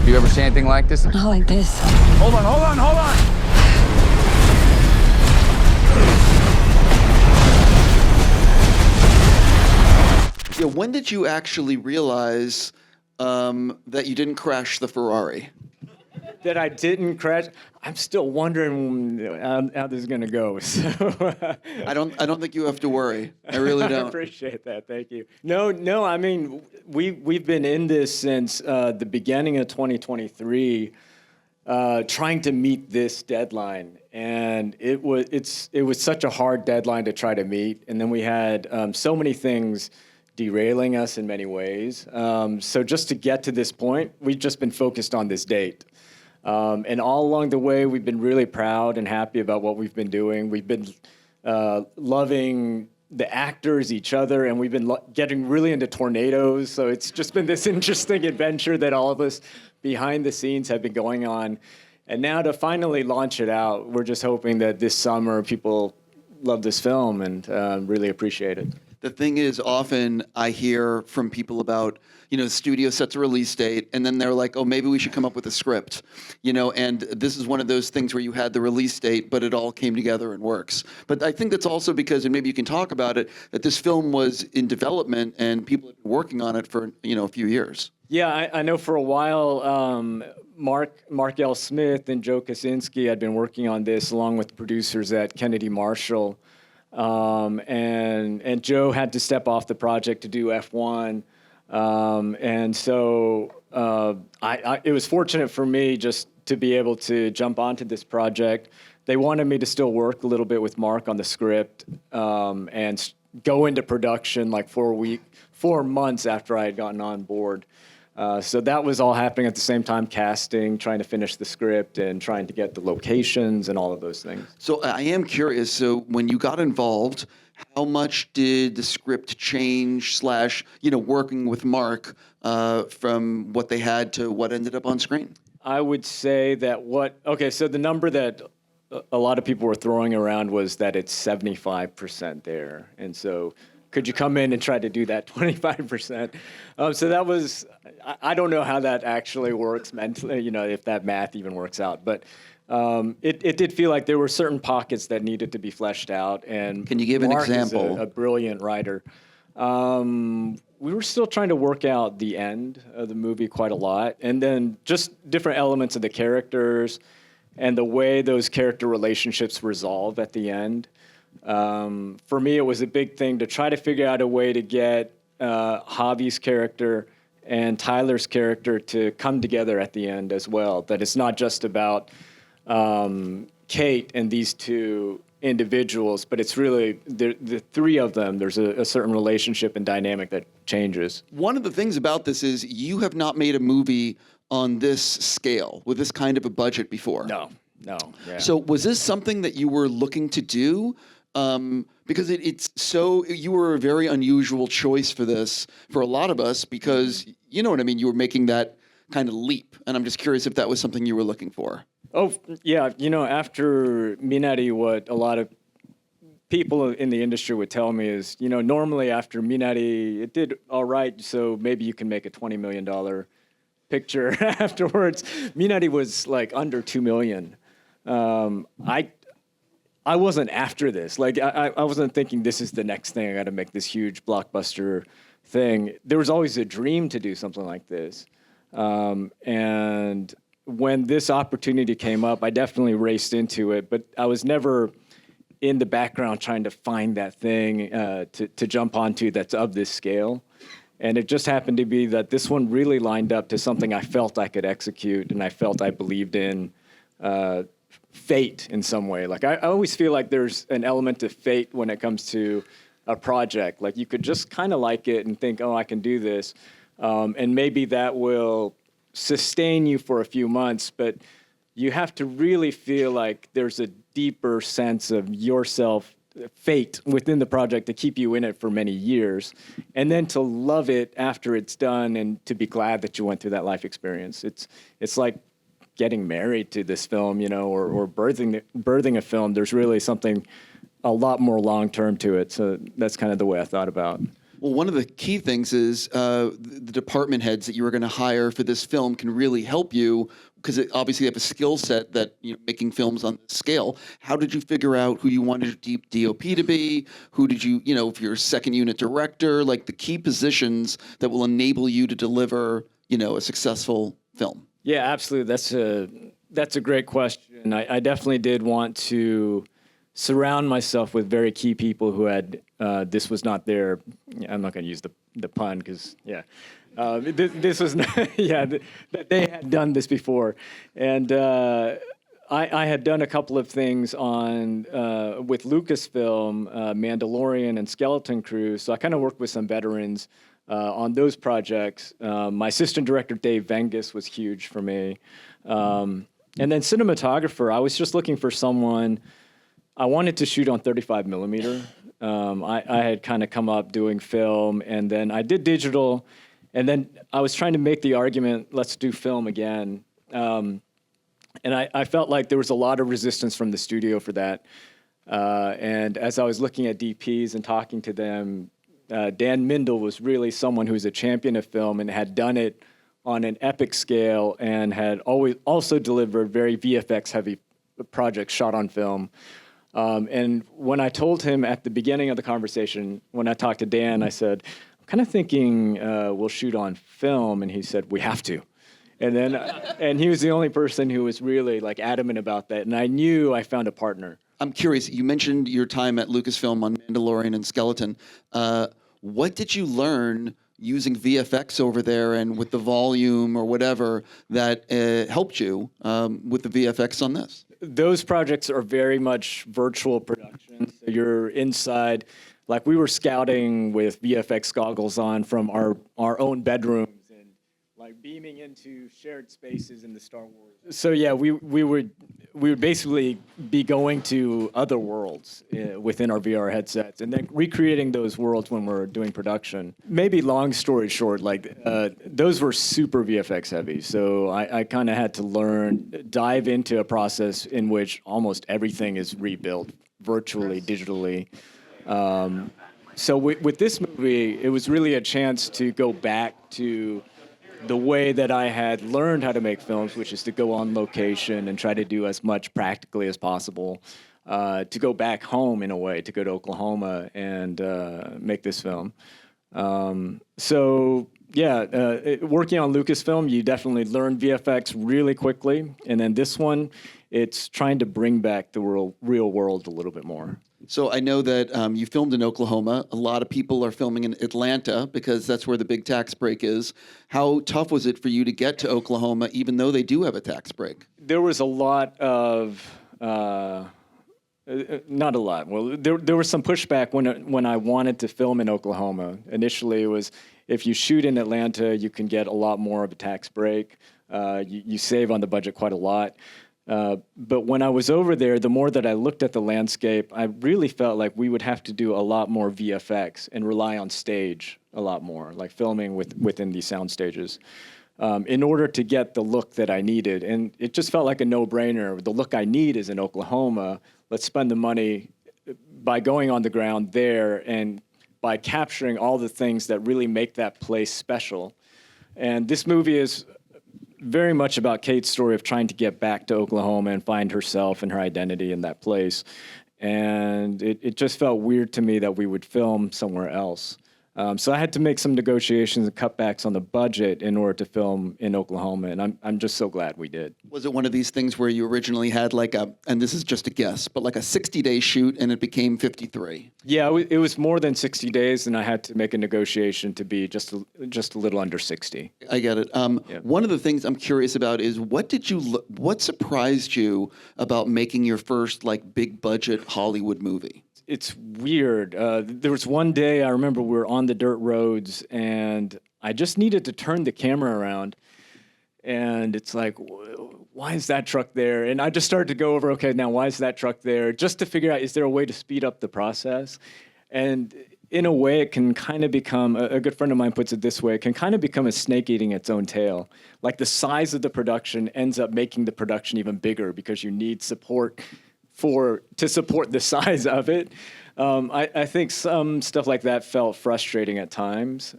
You ever see anything like this? Not like this. Hold on, hold on, hold on! Yeah, when did you actually realize that you didn't crash the Ferrari? That I didn't crash. I'm still wondering how this is going to go. So I don't think you have to worry. I really don't. I appreciate that. Thank you. No. I mean, we've been in this since the beginning of 2023, trying to meet this deadline, and it was such a hard deadline to try to meet. And then we had so many things derailing us in many ways. So just to get to this point, we've just been focused on this date. And all along the way, we've been really proud and happy about what we've been doing. We've been loving the actors, each other, and we've been getting really into tornadoes. So it's just been this interesting adventure that all of us behind the scenes have been going on. And now to finally launch it out, we're just hoping that this summer people love this film and really appreciate it. The thing is, often I hear from people about, the studio sets a release date, and then they're like, oh, maybe we should come up with a script, and this is one of those things where you had the release date, but it all came together and works. But I think that's also because, and maybe you can talk about it, that this film was in development and people have been working on it for, a few years. Yeah, I know for a while, Mark L. Smith and Joe Kosinski had been working on this along with producers at Kennedy Marshall. And Joe had to step off the project to do F1. And so it was fortunate for me just to be able to jump onto this project. They wanted me to still work a little bit with Mark on the script and go into production like 4 months after I had gotten on board. So that was all happening at the same time, casting, trying to finish the script, and trying to get the locations and all of those things. So I am curious, so when you got involved, how much did the script change / working with Mark from what they had to what ended up on screen? I would say that so the number that a lot of people were throwing around was that it's 75% there. And so could you come in and try to do that 25%? So that was, I don't know how that actually works mentally, if that math even works out. But it did feel like there were certain pockets that needed to be fleshed out. And can you give an Mark example? Is a brilliant writer. We were still trying to work out the end of the movie quite a lot. And then just different elements of the characters and the way those character relationships resolve at the end. For me, it was a big thing to try to figure out a way to get Javi's character and Tyler's character to come together at the end as well. That it's not just about Kate and these two individuals, but it's really the three of them. There's a certain relationship and dynamic that changes. One of the things about this is you have not made a movie on this scale with this kind of a budget before. No. Yeah. So was this something that you were looking to do? Because you were a very unusual choice for this, for a lot of us, because, you know what I mean, you were making that kind of leap. And I'm just curious if that was something you were looking for. Oh, yeah. After Minari, what a lot of people in the industry would tell me is, normally after Minari, it did all right, so maybe you can make a $20 million picture afterwards. Minari was like under $2 million. I wasn't after this. Like, I wasn't thinking this is the next thing. I got to make this huge blockbuster thing. There was always a dream to do something like this. And when this opportunity came up, I definitely raced into it. But I was never in the background trying to find that thing to jump onto that's of this scale. And it just happened to be that this one really lined up to something I felt I could execute and I felt I believed in. Fate in some way. Like I always feel like there's an element of fate when it comes to a project. Like you could just kind of like it and think, oh, I can do this. And maybe that will sustain you for a few months, but you have to really feel like there's a deeper sense of yourself, fate within the project to keep you in it for many years. And then to love it after it's done and to be glad that you went through that life experience. It's like getting married to this film, or birthing a film. There's really something a lot more long-term to it. So that's kind of the way I thought about. Well, one of the key things is the department heads that you were going to hire for this film can really help you because obviously you have a skill set that making films on this scale. How did you figure out who you wanted your DOP to be? Who did you, if you're a second unit director, like the key positions that will enable you to deliver, a successful film? Yeah, absolutely. That's a great question. I definitely did want to surround myself with very key people who had, this was not their, I'm not going to use the pun because, this was not, that they had done this before. And I had done a couple of things on, with Lucasfilm, Mandalorian and Skeleton Crew, so I kind of worked with some veterans on those projects. My assistant director, Dave Vengus, was huge for me. And then cinematographer, I was just looking for someone. I wanted to shoot on 35 millimeter. I had kind of come up doing film, and then I did digital, and then I was trying to make the argument, let's do film again. And I felt like there was a lot of resistance from the studio for that. And as I was looking at DPs and talking to them, Dan Mindel was really someone who was a champion of film and had done it on an epic scale and had always also delivered very VFX-heavy projects shot on film. And when I told him at the beginning of the conversation, when I talked to Dan, I said, I'm kind of thinking we'll shoot on film. And he said, we have to. And then, and he was the only person who was really like adamant about that. And I knew I found a partner. I'm curious, you mentioned your time at Lucasfilm on Mandalorian and Skeleton. What did you learn using VFX over there and with the volume or whatever that helped you with the VFX on this? Those projects are very much virtual productions. So you're inside, like we were scouting with VFX goggles on from our own bedrooms and like beaming into shared spaces in the Star Wars. So yeah, we would basically be going to other worlds within our VR headsets and then recreating those worlds when we're doing production. Maybe long story short, like those were super VFX heavy. So I kind of had to dive into a process in which almost everything is rebuilt virtually, digitally. So with this movie, it was really a chance to go back to the way that I had learned how to make films, which is to go on location and try to do as much practically as possible, to go back home in a way, to go to Oklahoma and make this film. Working on Lucasfilm, you definitely learn VFX really quickly. And then this one, it's trying to bring back the real world a little bit more. So I know that you filmed in Oklahoma. A lot of people are filming in Atlanta because that's where the big tax break is. How tough was it for you to get to Oklahoma, even though they do have a tax break? There was a lot of, not a lot. Well, there was some pushback when I wanted to film in Oklahoma. Initially, it was if you shoot in Atlanta, you can get a lot more of a tax break. You save on the budget quite a lot. But when I was over there, the more that I looked at the landscape, I really felt like we would have to do a lot more VFX and rely on stage a lot more, like filming within these sound stages, in order to get the look that I needed. And it just felt like a no-brainer. The look I need is in Oklahoma. Let's spend the money by going on the ground there and by capturing all the things that really make that place special. And this movie is very much about Kate's story of trying to get back to Oklahoma and find herself and her identity in that place. And it just felt weird to me that we would film somewhere else. So I had to make some negotiations and cutbacks on the budget in order to film in Oklahoma, and I'm just so glad we did. Was it one of these things where you originally had and this is just a guess, but like a 60-day shoot and it became 53? Yeah, it was more than 60 days, and I had to make a negotiation to be just a little under 60. I get it. Yeah. One of the things I'm curious about is what surprised you about making your first big budget Hollywood movie? It's weird. There was one day I remember we were on the dirt roads and I just needed to turn the camera around. And it's like, why is that truck there? And I just started to go over, okay, now why is that truck there? Just to figure out, is there a way to speed up the process? And in a way, it can kind of become, a good friend of mine puts it this way, it can kind of become a snake eating its own tail. Like the size of the production ends up making the production even bigger because you need support to support the size of it. I think some stuff like that felt frustrating at times,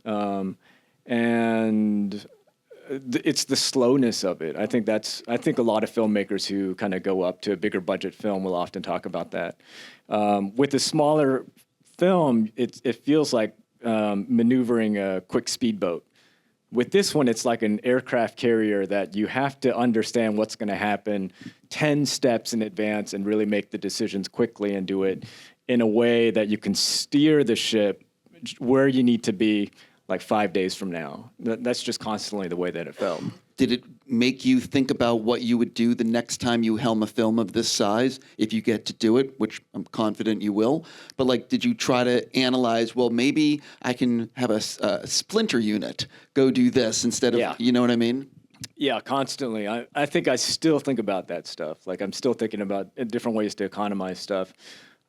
and it's the slowness of it. I think a lot of filmmakers who kind of go up to a bigger budget film will often talk about that. With a smaller film, it feels like maneuvering a quick speedboat. With this one, it's like an aircraft carrier that you have to understand what's going to happen 10 steps in advance and really make the decisions quickly and do it in a way that you can steer the ship where you need to be like 5 days from now. That's just constantly the way that it felt. Did it make you think about what you would do the next time you helm a film of this size, if you get to do it, which I'm confident you will? But like, did you try to analyze, well, maybe I can have a splinter unit go do this instead of, you know what I mean? Yeah, constantly. I think I still think about that stuff. Like, I'm still thinking about different ways to economize stuff.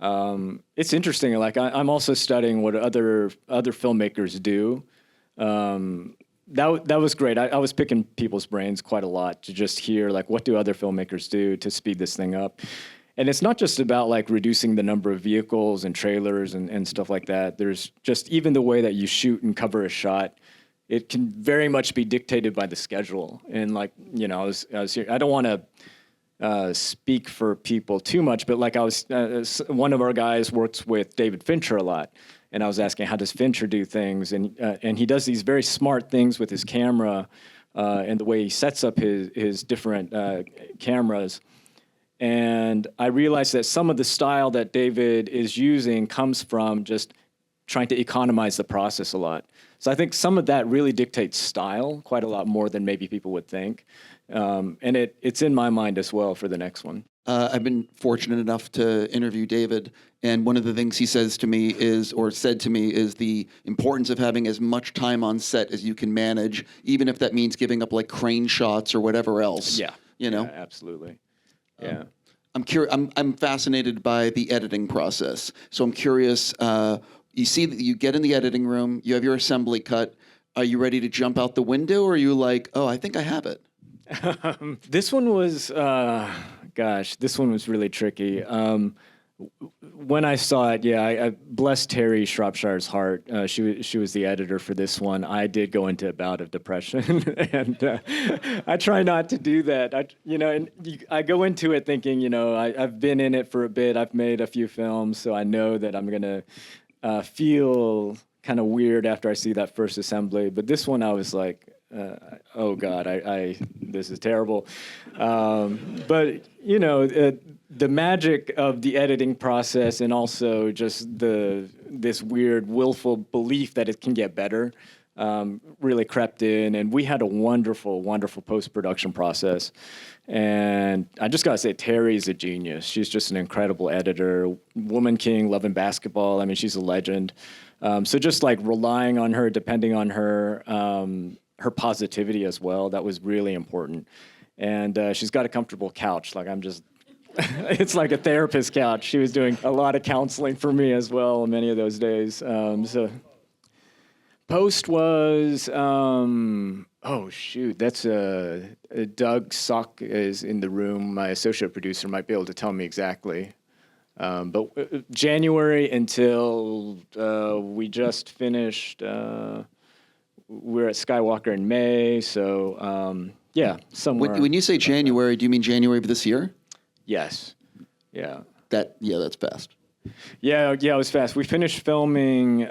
It's interesting. Like, I'm also studying what other filmmakers do. That was great. I was picking people's brains quite a lot to just hear, like, what do other filmmakers do to speed this thing up? And it's not just about, like, reducing the number of vehicles and trailers and stuff like that. There's just even the way that you shoot and cover a shot. It can very much be dictated by the schedule. And, like, you know, I was here. I don't want to speak for people too much, but, like, one of our guys works with David Fincher a lot. And I was asking, how does Fincher do things? And he does these very smart things with his camera and the way he sets up his different cameras. And I realized that some of the style that David is using comes from just trying to economize the process a lot. So I think some of that really dictates style quite a lot more than maybe people would think. And it's in my mind as well for the next one. I've been fortunate enough to interview David, and one of the things he said to me is the importance of having as much time on set as you can manage, even if that means giving up like crane shots or whatever else. Yeah, you know, yeah, absolutely. Yeah, I'm curious. I'm fascinated by the editing process. So I'm curious. You see that you get in the editing room, you have your assembly cut. Are you ready to jump out the window, or are you like, oh, I think I have it? This one was, this one was really tricky. When I saw it, I bless Terry Shropshire's heart. She was the editor for this one. I did go into a bout of depression, and I try not to do that. I go into it thinking, I've been in it for a bit. I've made a few films, so I know that I'm gonna feel kind of weird after I see that first assembly. But this one, I was like, oh God, this is terrible. But the magic of the editing process, and also just this weird willful belief that it can get better, really crept in. And we had a wonderful, wonderful post-production process. And I just gotta say, Terry's a genius. She's just an incredible editor, woman king, loving basketball. I mean, she's a legend. So just like relying on her, depending on her, her positivity as well, that was really important. And she's got a comfortable couch. Like, I'm just, it's like a therapist couch. She was doing a lot of counseling for me as well many of those days. So post was, oh shoot, that's Doug Sock is in the room. My associate producer might be able to tell me exactly. But January until we just finished, we're at Skywalker in May, so somewhere. When you say January, do you mean January of this year? Yes. Yeah. That's fast. Yeah, it was fast. We finished filming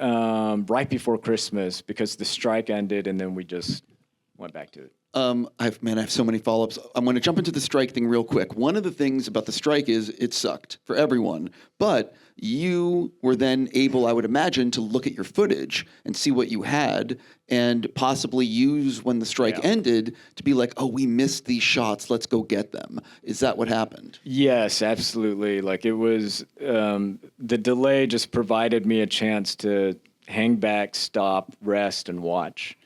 right before Christmas because the strike ended, and then we just went back to it. I have so many follow-ups. I'm going to jump into the strike thing real quick. One of the things about the strike is it sucked for everyone, but you were then able, I would imagine, to look at your footage and see what you had and possibly use when the strike ended to be like, oh, we missed these shots, let's go get them. Is that what happened? Yes, absolutely. Like, it was, the delay just provided me a chance to hang back, stop, rest, and watch.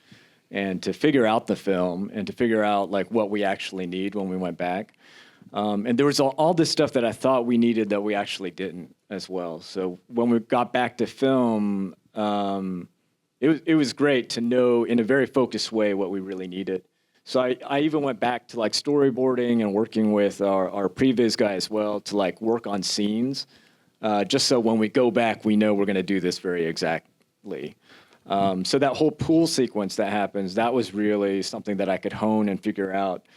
And to figure out the film and to figure out like what we actually need when we went back. And there was all this stuff that I thought we needed that we actually didn't as well. So when we got back to film, it was great to know in a very focused way what we really needed. So I even went back to like storyboarding and working with our previs guy as well to like work on scenes, just so when we go back, we know we're going to do this very exactly. So that whole pool sequence that happens, that was really something that I could hone and figure out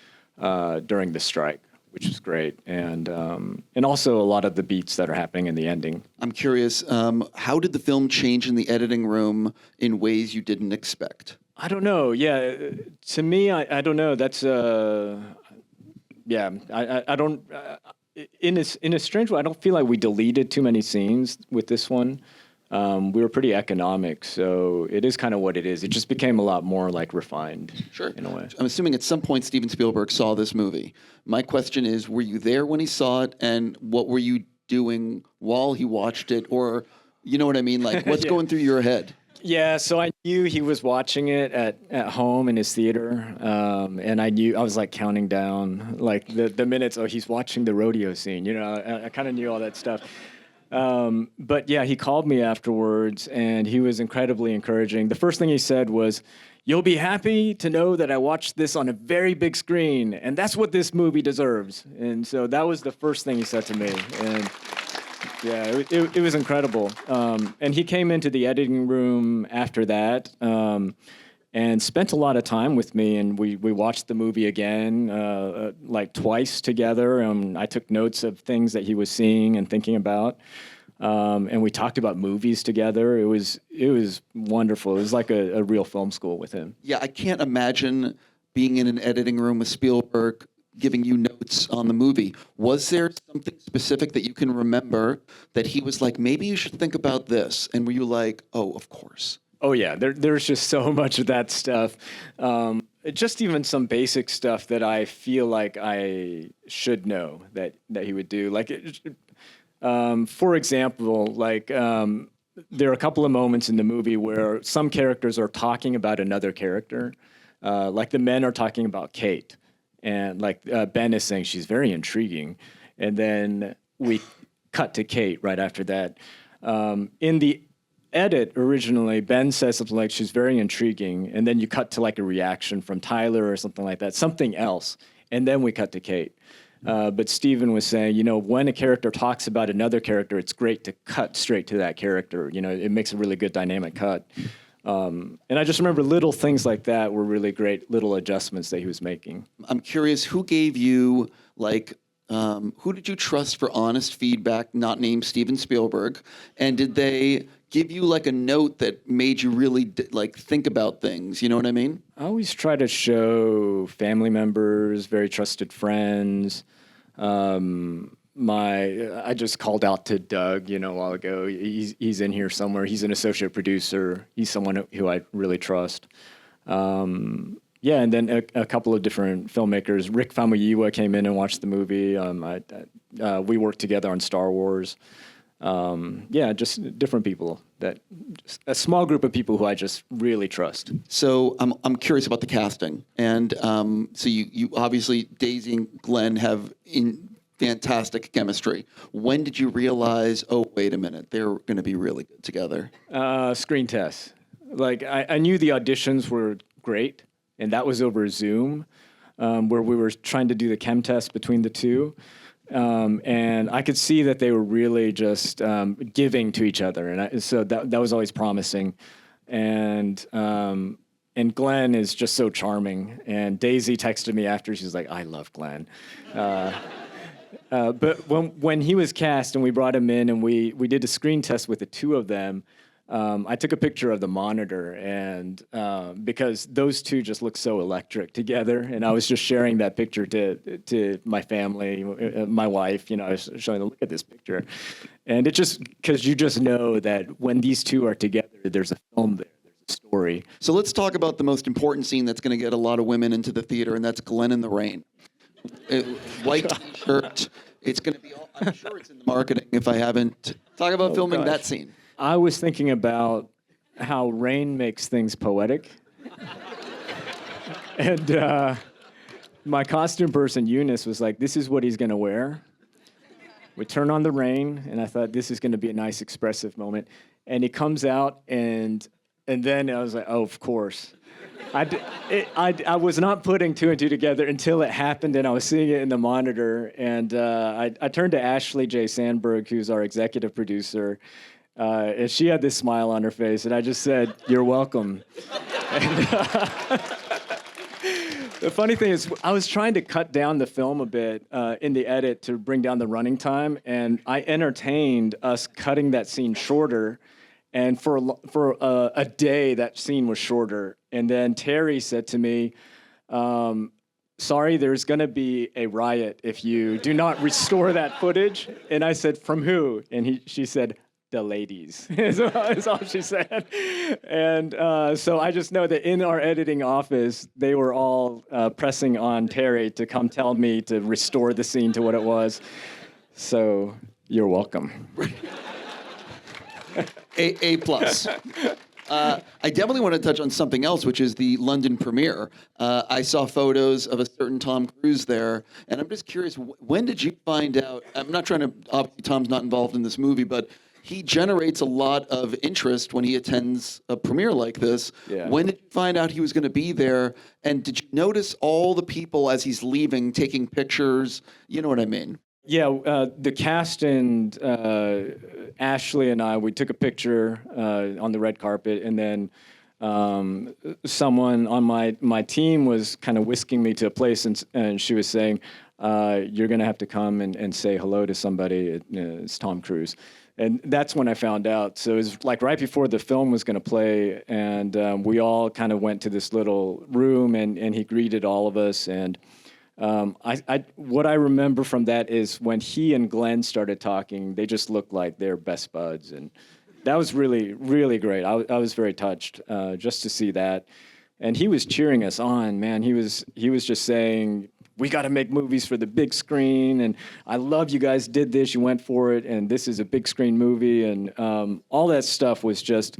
during the strike, which was great. And also a lot of the beats that are happening in the ending. I'm curious, how did the film change in the editing room in ways you didn't expect? I don't know. Yeah, to me, I don't know. That's yeah. I don't. In a strange way, I don't feel like we deleted too many scenes with this one. We were pretty economic, so it is kind of what it is. It just became a lot more like refined. Sure. In a way. I'm assuming at some point Steven Spielberg saw this movie. My question is, were you there when he saw it, and what were you doing while he watched it, or you know what I mean? Like, what's going through your head? Yeah, so I knew he was watching it at home in his theater, and I was like counting down like the minutes. Oh, he's watching the rodeo scene. You know, I kind of knew all that stuff. But yeah, he called me afterwards, and he was incredibly encouraging. The first thing he said was, "You'll be happy to know that I watched this on a very big screen, and that's what this movie deserves." And so that was the first thing he said to me, and. Yeah, it was incredible. And he came into the editing room after that and spent a lot of time with me. And we watched the movie again, like twice together. I took notes of things that he was seeing and thinking about. And we talked about movies together. It was wonderful. It was like a real film school with him. Yeah, I can't imagine being in an editing room with Spielberg giving you notes on the movie. Was there something specific that you can remember that he was like, maybe you should think about this? And were you like, oh, of course? Oh, yeah. There's just so much of that stuff. Just even some basic stuff that I feel like I should know that he would do. Like, for example, like there are a couple of moments in the movie where some characters are talking about another character. Like the men are talking about Kate. And like Ben is saying, she's very intriguing. And then we cut to Kate right after that. In the edit originally, Ben says something like, she's very intriguing. And then you cut to like a reaction from Tyler or something like that, something else. And then we cut to Kate. But Steven was saying, you know, when a character talks about another character, it's great to cut straight to that character. You know, it makes a really good dynamic cut. And I just remember little things like that were really great little adjustments that he was making. I'm curious, who gave you, like, who did you trust for honest feedback, not named Steven Spielberg? And did they give you, like, a note that made you really, like, think about things? You know what I mean? I always try to show family members, very trusted friends. I just called out to Doug, you know, a while ago. He's in here somewhere. He's an associate producer. He's someone who I really trust. Yeah, and then a couple of different filmmakers. Rick Famuyiwa came in and watched the movie. We worked together on Star Wars. Yeah, just different people. Just a small group of people who I just really trust. So I'm curious about the casting, and so you obviously Daisy and Glenn have fantastic chemistry. When did you realize, oh, wait a minute, they're going to be really good together? Screen tests. Like, I knew the auditions were great, and that was over Zoom, where we were trying to do the chem test between the two. And I could see that they were really just giving to each other. And so that was always promising. And Glenn is just so charming. And Daisy texted me after. She's like, I love Glenn. But when he was cast and we brought him in and we did a screen test with the two of them, I took a picture of the monitor and because those two just look so electric together, and I was just sharing that picture to my family, my wife. You know, I was showing them, look at this picture, and it just because you just know that when these two are together, there's a film there. There's a story. So let's talk about the most important scene that's going to get a lot of women into the theater, and that's Glenn in the rain. White T-shirt. It's going to be all, I'm sure it's in the marketing if I haven't. Talk about filming that scene. I was thinking about how rain makes things poetic. And my costume person, Eunice, was like, this is what he's going to wear. We turn on the rain, and I thought this is going to be a nice expressive moment. And he comes out, and And then I was like, oh, of course. I was not putting two and two together until it happened, and I was seeing it in the monitor. And I turned to Ashley J. Sandberg, who's our executive producer, and she had this smile on her face, and I just said, "You're welcome." And, the funny thing is, I was trying to cut down the film a bit in the edit to bring down the running time, and I entertained us cutting that scene shorter. And for a day, that scene was shorter. And then Terry said to me, sorry, there's going to be a riot if you do not restore that footage. And I said, from who? And she said, the ladies, is all she said. And so I just know that in our editing office, they were all pressing on Terry to come tell me to restore the scene to what it was. So you're welcome. A plus. I definitely want to touch on something else, which is the London premiere. I saw photos of a certain Tom Cruise there, and I'm just curious, when did you find out? I'm not trying to, obviously Tom's not involved in this movie, but he generates a lot of interest when he attends a premiere like this. Yeah. When did you find out he was going to be there? And did you notice all the people as he's leaving taking pictures? You know what I mean? Yeah, the cast and Ashley and I, we took a picture on the red carpet, and then someone on my team was kind of whisking me to a place, and she was saying, you're going to have to come and say hello to somebody. It's Tom Cruise. And that's when I found out. So it was like right before the film was going to play, and we all kind of went to this little room, and he greeted all of us. And what I remember from that is when he and Glenn started talking, they just looked like they're best buds. And that was really, really great. I was very touched just to see that. And he was cheering us on, man. He was just saying, we got to make movies for the big screen, and I love you guys did this, you went for it, and this is a big screen movie, and all that stuff was just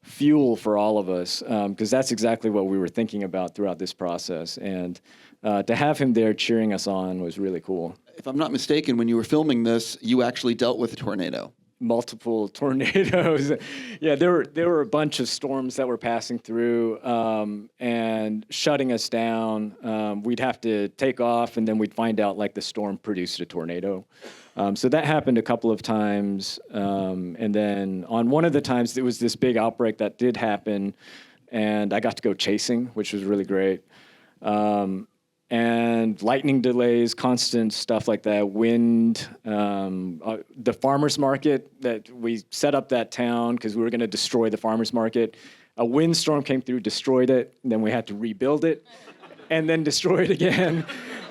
fuel for all of us, because that's exactly what we were thinking about throughout this process, and to have him there cheering us on was really cool. If I'm not mistaken, when you were filming this, you actually dealt with a tornado. Multiple tornadoes. Yeah, there were a bunch of storms that were passing through and shutting us down. We'd have to take off, and then we'd find out like the storm produced a tornado. So that happened a couple of times. And then on one of the times, there was this big outbreak that did happen, and I got to go chasing, which was really great. And lightning delays, constant stuff like that, wind, the farmer's market that we set up that town because we were going to destroy the farmer's market. A windstorm came through, destroyed it, and then we had to rebuild it and then destroy it again.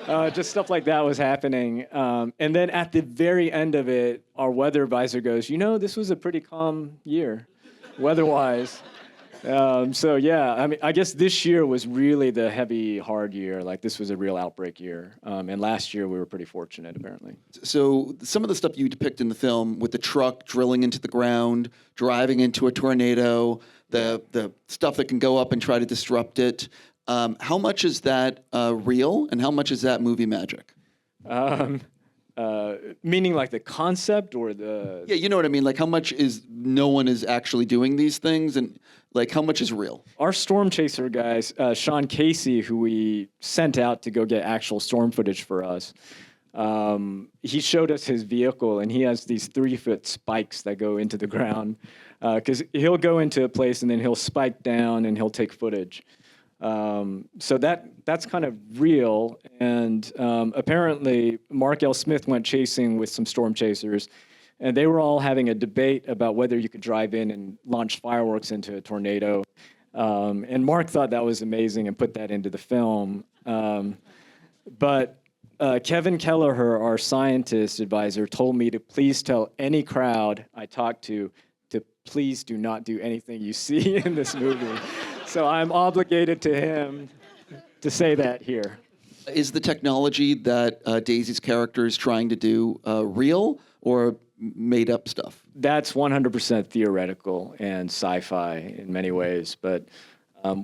Just stuff like that was happening. And then at the very end of it, our weather advisor goes, this was a pretty calm year, weather-wise. So yeah, I mean, I guess this year was really the heavy, hard year. Like this was a real outbreak year. And last year we were pretty fortunate, apparently. So some of the stuff you depict in the film with the truck drilling into the ground, driving into a tornado, the stuff that can go up and try to disrupt it. How much is that real, and how much is that movie magic? Meaning like the concept or the... Yeah, you know what I mean? Like how much is no one is actually doing these things, and like how much is real? Our storm chaser guys, Sean Casey, who we sent out to go get actual storm footage for us, he showed us his vehicle, and he has these 3-foot spikes that go into the ground because he'll go into a place and then he'll spike down and he'll take footage. So that's kind of real, and apparently Mark L. Smith went chasing with some storm chasers, and they were all having a debate about whether you could drive in and launch fireworks into a tornado. And Mark thought that was amazing and put that into the film. But Kevin Kelleher, our scientist advisor, told me to please tell any crowd I talked to please do not do anything you see in this movie. So I'm obligated to him to say that here. Is the technology that Daisy's character is trying to do real or made up stuff? That's 100% theoretical and sci-fi in many ways, but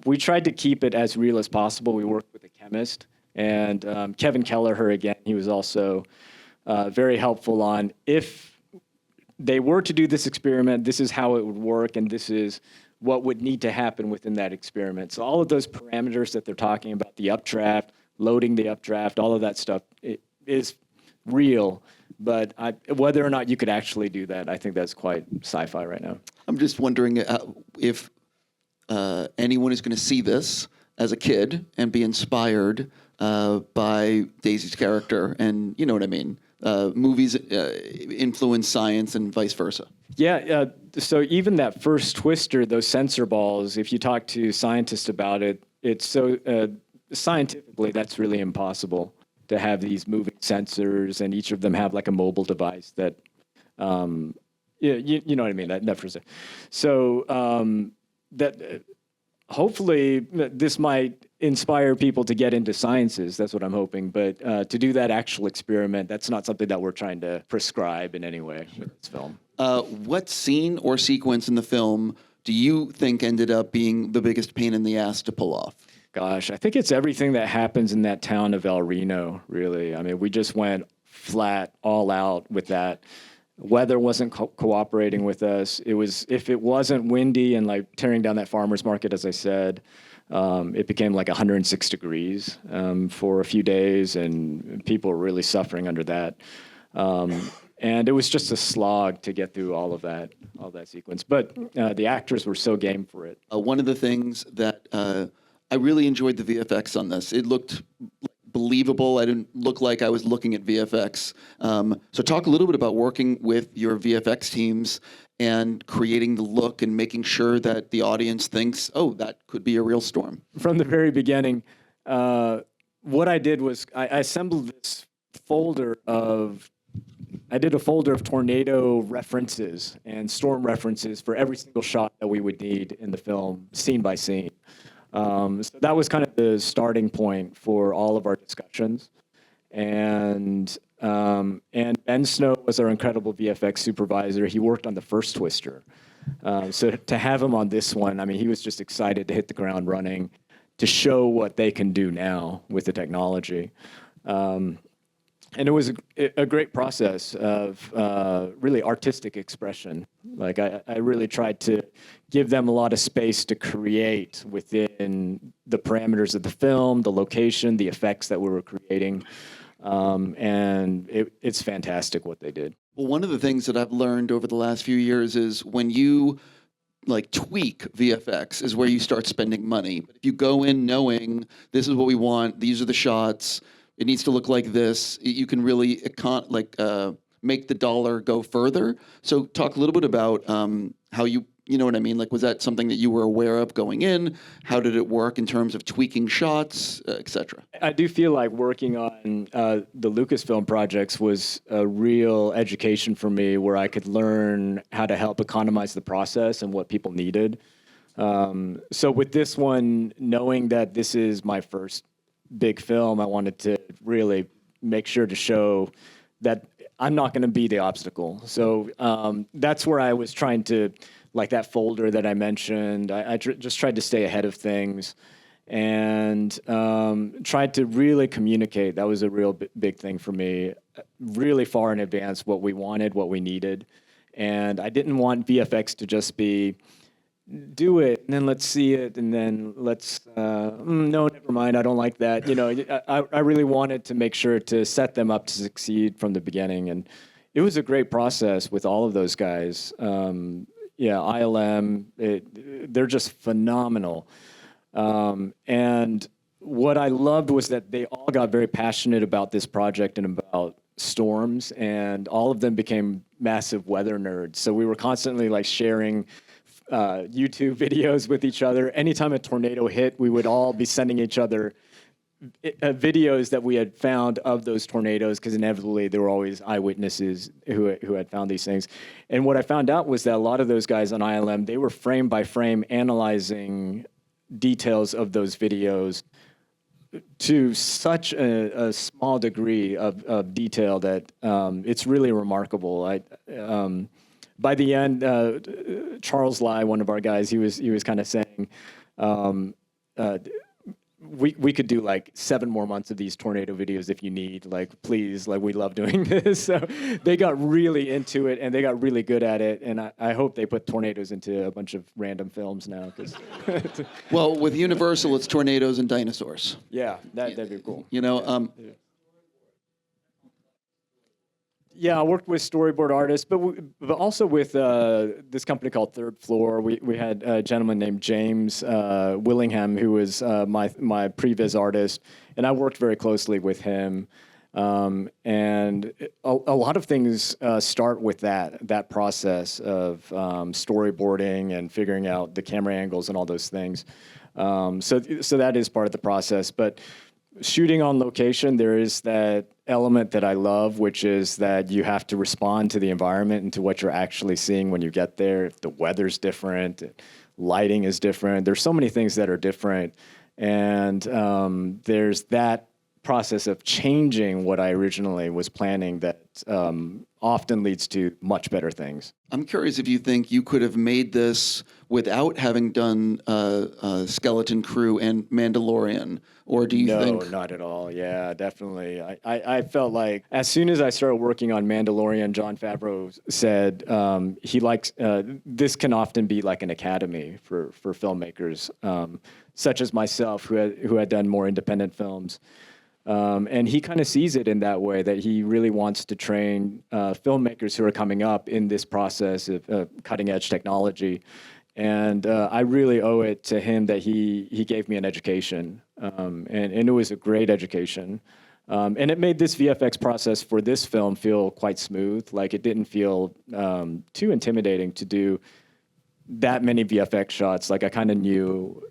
we tried to keep it as real as possible. We worked with a chemist, and Kevin Kelleher, again, he was also very helpful on if they were to do this experiment, this is how it would work, and this is what would need to happen within that experiment. So all of those parameters that they're talking about, the updraft, loading the updraft, all of that stuff, it is real. But whether or not you could actually do that, I think that's quite sci-fi right now. I'm just wondering if anyone is going to see this as a kid and be inspired by Daisy's character, and you know what I mean. Movies influence science and vice versa. Yeah, so even that first twister, those sensor balls, if you talk to scientists about it, it's so scientifically that's really impossible to have these moving sensors, and each of them have like a mobile device that, you know what I mean, that for a second. So that hopefully this might inspire people to get into sciences. That's what I'm hoping. But to do that actual experiment, that's not something that we're trying to prescribe in any way with this film. What scene or sequence in the film do you think ended up being the biggest pain in the ass to pull off? Gosh, I think it's everything that happens in that town of El Reno, really. I mean, we just went flat, all out with that. Weather wasn't cooperating with us. It was, if it wasn't windy and like tearing down that farmer's market, as I said, it became like 106 degrees for a few days, and people were really suffering under that. And it was just a slog to get through all that sequence. But the actors were so game for it. One of the things that I really enjoyed the VFX on this. It looked believable. I didn't look like I was looking at VFX. So talk a little bit about working with your VFX teams and creating the look and making sure that the audience thinks, oh, that could be a real storm. From the very beginning, what I did was I assembled this folder of, I did a folder of tornado references and storm references for every single shot that we would need in the film, scene by scene. So that was kind of the starting point for all of our discussions. And Ben Snow was our incredible VFX supervisor. He worked on the first Twister. So to have him on this one, I mean, he was just excited to hit the ground running, to show what they can do now with the technology. And it was a great process of really artistic expression. Like I really tried to give them a lot of space to create within the parameters of the film, the location, the effects that we were creating. And it's fantastic what they did. Well, one of the things that I've learned over the last few years is when you like tweak VFX is where you start spending money. But if you go in knowing this is what we want, these are the shots, it needs to look like this, you can really make the dollar go further. So talk a little bit about how you know what I mean? Like, was that something that you were aware of going in? How did it work in terms of tweaking shots, et cetera? I do feel like working on the Lucasfilm projects was a real education for me, where I could learn how to help economize the process and what people needed. So with this one, knowing that this is my first big film, I wanted to really make sure to show that I'm not going to be the obstacle. So that's where I was trying to, like that folder that I mentioned, I just tried to stay ahead of things and tried to really communicate. That was a real big thing for me, really far in advance, what we wanted, what we needed. And I didn't want VFX to just be, do it, and then let's see it, and then let's, no, never mind, I don't like that. You know, I really wanted to make sure to set them up to succeed from the beginning. And it was a great process with all of those guys. Yeah, ILM, they're just phenomenal. And what I loved was that they all got very passionate about this project and about storms, and all of them became massive weather nerds. So we were constantly like sharing YouTube videos with each other. Anytime a tornado hit, we would all be sending each other videos that we had found of those tornadoes, because inevitably there were always eyewitnesses who had found these things. And what I found out was that a lot of those guys on ILM, they were frame by frame analyzing details of those videos to such a small degree of detail that it's really remarkable. By the end, Charles Lai, one of our guys, he was kind of saying, we could do like 7 more months of these tornado videos if you need. Like, please, like, we love doing this. So they got really into it, and they got really good at it. And I hope they put tornadoes into a bunch of random films now. Well, with Universal, it's tornadoes and dinosaurs. Yeah, that'd be cool. You know, Yeah, I worked with storyboard artists, but also with this company called Third Floor. We had a gentleman named James Willingham, who was my previs artist, and I worked very closely with him. And a lot of things start with that process of storyboarding and figuring out the camera angles and all those things. So that is part of the process, but shooting on location, there is that element that I love, which is that you have to respond to the environment and to what you're actually seeing when you get there. If the weather's different, lighting is different. There's so many things that are different. And there's that process of changing what I originally was planning that often leads to much better things. I'm curious if you think you could have made this without having done Skeleton Crew and Mandalorian, or do you think? No, not at all. Yeah, definitely. I felt like as soon as I started working on Mandalorian, Jon Favreau said he likes, this can often be like an academy for filmmakers, such as myself, who had done more independent films. And he kind of sees it in that way, that he really wants to train filmmakers who are coming up in this process of cutting-edge technology. And I really owe it to him that he gave me an education, and it was a great education. And it made this VFX process for this film feel quite smooth. Like, it didn't feel too intimidating to do that many VFX shots. Like, I kind of knew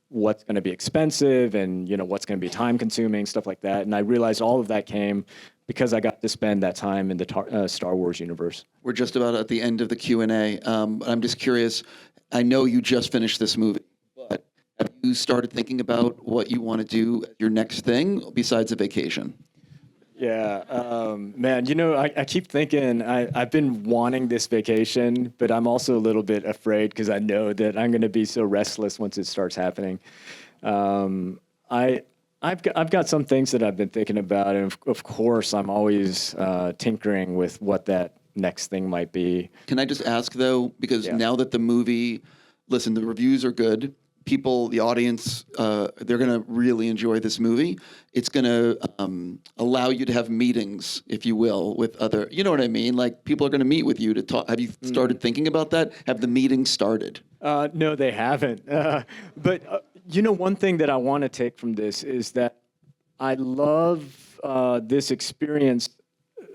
what's going to be expensive and, you know, what's going to be time consuming, stuff like that. And I realized all of that came because I got to spend that time in the Star Wars universe. We're just about at the end of the Q&A. I'm just curious, I know you just finished this movie, but have you started thinking about what you want to do, your next thing, besides a vacation? Yeah, man, you know, I keep thinking I've been wanting this vacation, but I'm also a little bit afraid because I know that I'm going to be so restless once it starts happening. I've got some things that I've been thinking about, and of course, I'm always tinkering with what that next thing might be. Can I just ask, though, because now that the movie, listen, the reviews are good, people, the audience, they're going to really enjoy this movie. It's going to allow you to have meetings, if you will, with other, you know what I mean? Like, people are going to meet with you to talk. Have you started thinking about that? Have the meetings started? No, they haven't. But you know, one thing that I want to take from this is that I love this experience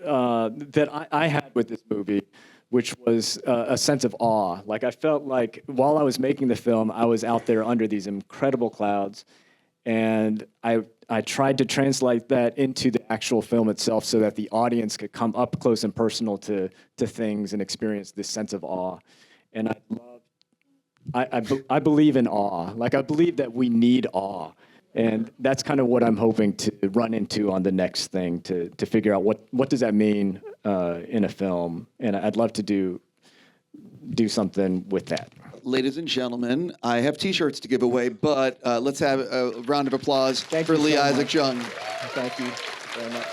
that I had with this movie, which was a sense of awe. Like, I felt like while I was making the film, I was out there under these incredible clouds, and I tried to translate that into the actual film itself so that the audience could come up close and personal to things and experience this sense of awe. And I believe in awe. Like, I believe that we need awe. And that's kind of what I'm hoping to run into on the next thing, to figure out what does that mean in a film. And I'd love to do something with that. Ladies and gentlemen, I have T-shirts to give away, but let's have a round of applause for Lee Isaac Chung. Thank you very much.